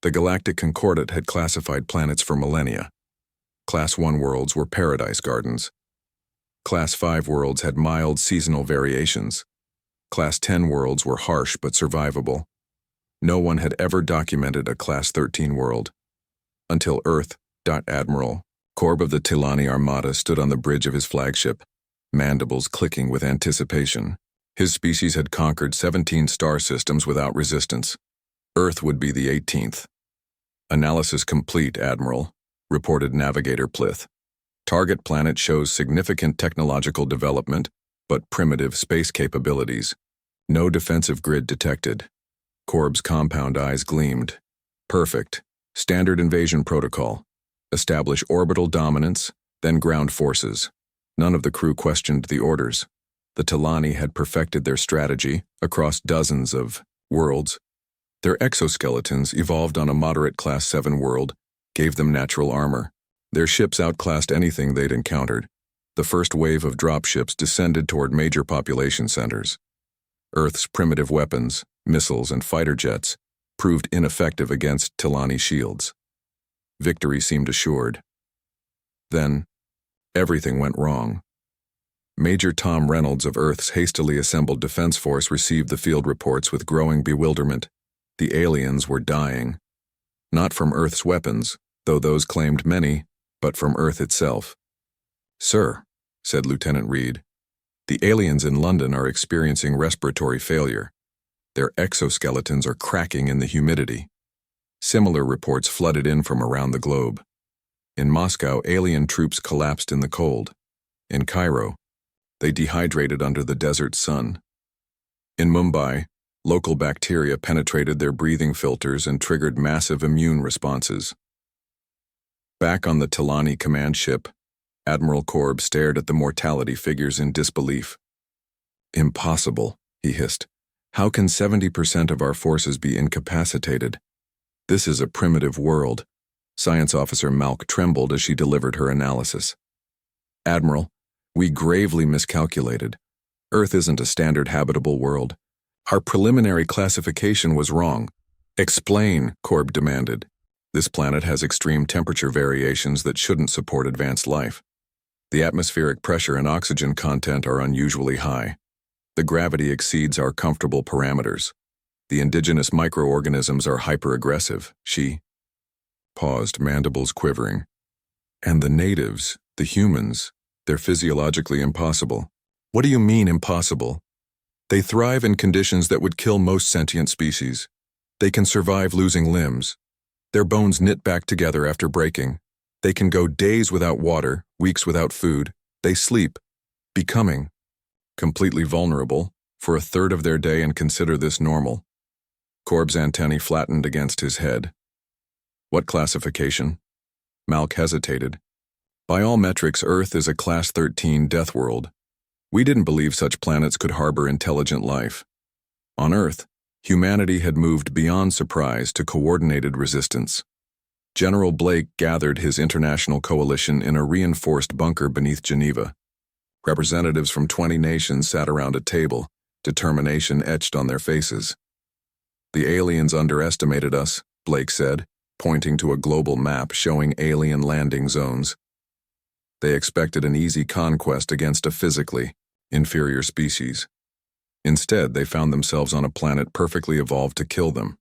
The Galactic Concordat had classified planets for millennia. Class 1 worlds were paradise gardens. Class 5 worlds had mild seasonal variations. Class 10 worlds were harsh but survivable. No one had ever documented a Class 13 world. Until Earth. Admiral Korb of the Tilani Armada stood on the bridge of his flagship, mandibles clicking with anticipation. His species had conquered 17 star systems without resistance. Earth would be the 18th. Analysis complete, Admiral, reported Navigator Plith. Target planet shows significant technological development, but primitive space capabilities. No defensive grid detected. Korb's compound eyes gleamed. Perfect. Standard invasion protocol. Establish orbital dominance, then ground forces. None of the crew questioned the orders. The Tilani had perfected their strategy across dozens of worlds. Their exoskeletons, evolved on a moderate Class 7 world, gave them natural armor. Their ships outclassed anything they'd encountered. The first wave of dropships descended toward major population centers. Earth's primitive weapons, missiles, and fighter jets proved ineffective against Tilani shields. Victory seemed assured. Then, everything went wrong. Major Tom Reynolds of Earth's hastily assembled defense force received the field reports with growing bewilderment. The aliens were dying. Not from Earth's weapons, though those claimed many, but from Earth itself. "Sir," said Lieutenant Reed, "the aliens in London are experiencing respiratory failure. Their exoskeletons are cracking in the humidity." Similar reports flooded in from around the globe. In Moscow, alien troops collapsed in the cold. In Cairo, they dehydrated under the desert sun. In Mumbai, local bacteria penetrated their breathing filters and triggered massive immune responses. Back on the Tilani command ship, Admiral Korb stared at the mortality figures in disbelief. "Impossible," he hissed. "How can 70% of our forces be incapacitated? This is a primitive world." Science Officer Malk trembled as she delivered her analysis. "Admiral, we gravely miscalculated. Earth isn't a standard habitable world. Our preliminary classification was wrong." "Explain," Korb demanded. "This planet has extreme temperature variations that shouldn't support advanced life. The atmospheric pressure and oxygen content are unusually high. The gravity exceeds our comfortable parameters. The indigenous microorganisms are hyper-aggressive." She paused, mandibles quivering. "And the natives, the humans, they're physiologically impossible." "What do you mean, impossible?" "They thrive in conditions that would kill most sentient species. They can survive losing limbs. Their bones knit back together after breaking. They can go days without water, weeks without food. They sleep, becoming completely vulnerable for a third of their day and consider this normal." Korb's antennae flattened against his head. "What classification?" Malk hesitated. "By all metrics, Earth is a Class 13 Deathworld. We didn't believe such planets could harbor intelligent life. On Earth, humanity had moved beyond surprise to coordinated resistance. General Blake gathered his international coalition in a reinforced bunker beneath Geneva. Representatives from 20 nations sat around a table, determination etched on their faces. "The aliens underestimated us," Blake said, pointing to a global map showing alien landing zones. "They expected an easy conquest against a physically inferior species. Instead, they found themselves on a planet perfectly evolved to kill them."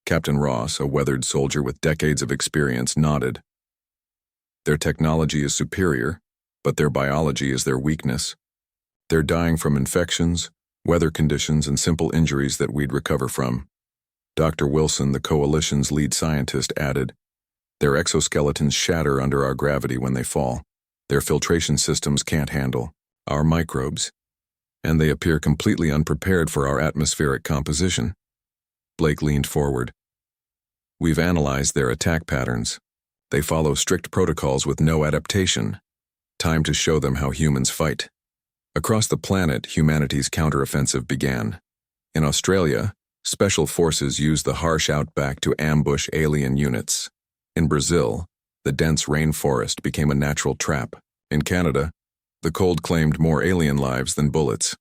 Captain Ross, a weathered soldier with decades of experience, nodded. "Their technology is superior, but their biology is their weakness. They're dying from infections, weather conditions, and simple injuries that we'd recover from." Dr. Wilson, the coalition's lead scientist, added, "Their exoskeletons shatter under our gravity when they fall. Their filtration systems can't handle our microbes, and they appear completely unprepared for our atmospheric composition." Blake leaned forward. "We've analyzed their attack patterns. They follow strict protocols with no adaptation. Time to show them how humans fight." Across the planet, humanity's counteroffensive began. In Australia, special forces used the harsh outback to ambush alien units. In Brazil, the dense rainforest became a natural trap. In Canada, the cold claimed more alien lives than bullets.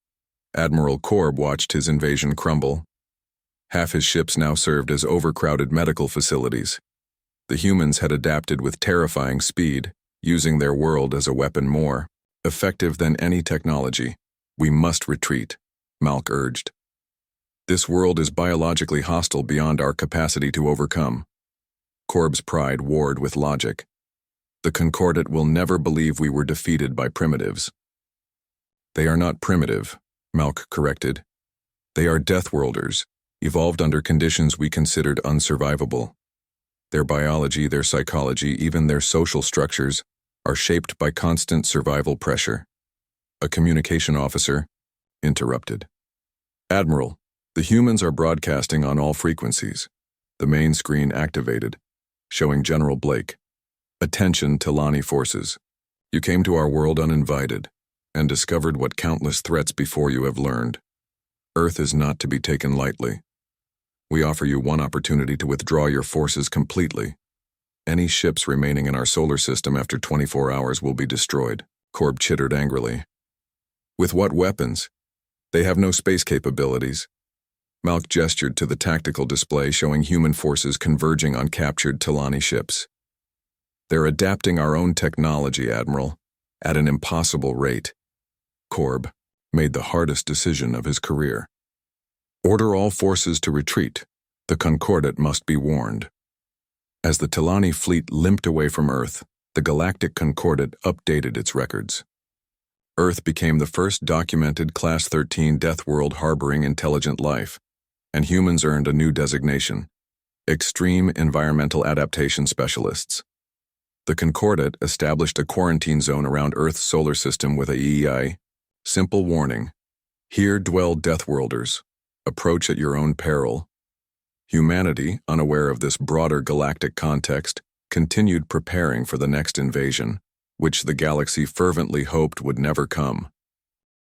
Admiral Korb watched his invasion crumble. Half his ships now served as overcrowded medical facilities. The humans had adapted with terrifying speed, using their world as a weapon more effective than any technology. We must retreat, Malk urged. This world is biologically hostile beyond our capacity to overcome. Corb's pride warred with logic. The Concordat will never believe we were defeated by primitives. They are not primitive, Malk corrected. They are Deathworlders, evolved under conditions we considered unsurvivable. Their biology, their psychology, even their social structures are shaped by constant survival pressure. A communication officer interrupted. Admiral, the humans are broadcasting on all frequencies. The main screen activated, showing General Blake. Attention, Talani forces. You came to our world uninvited and discovered what countless threats before you have learned. Earth is not to be taken lightly. We offer you one opportunity to withdraw your forces completely. Any ships remaining in our solar system after 24 hours will be destroyed, Corb chittered angrily. With what weapons? They have no space capabilities. Malk gestured to the tactical display showing human forces converging on captured Talani ships. They're adapting our own technology, Admiral, at an impossible rate. Corb made the hardest decision of his career. Order all forces to retreat. The Concordat must be warned. As the Talani fleet limped away from Earth, the Galactic Concordat updated its records. Earth became the first documented Class 13 Deathworld harboring intelligent life, and humans earned a new designation: Extreme Environmental Adaptation Specialists. The Concordat established a quarantine zone around Earth's solar system with a EEI. Simple warning: here dwell Deathworlders. Approach at your own peril. Humanity, unaware of this broader galactic context, continued preparing for the next invasion, which the galaxy fervently hoped would never come.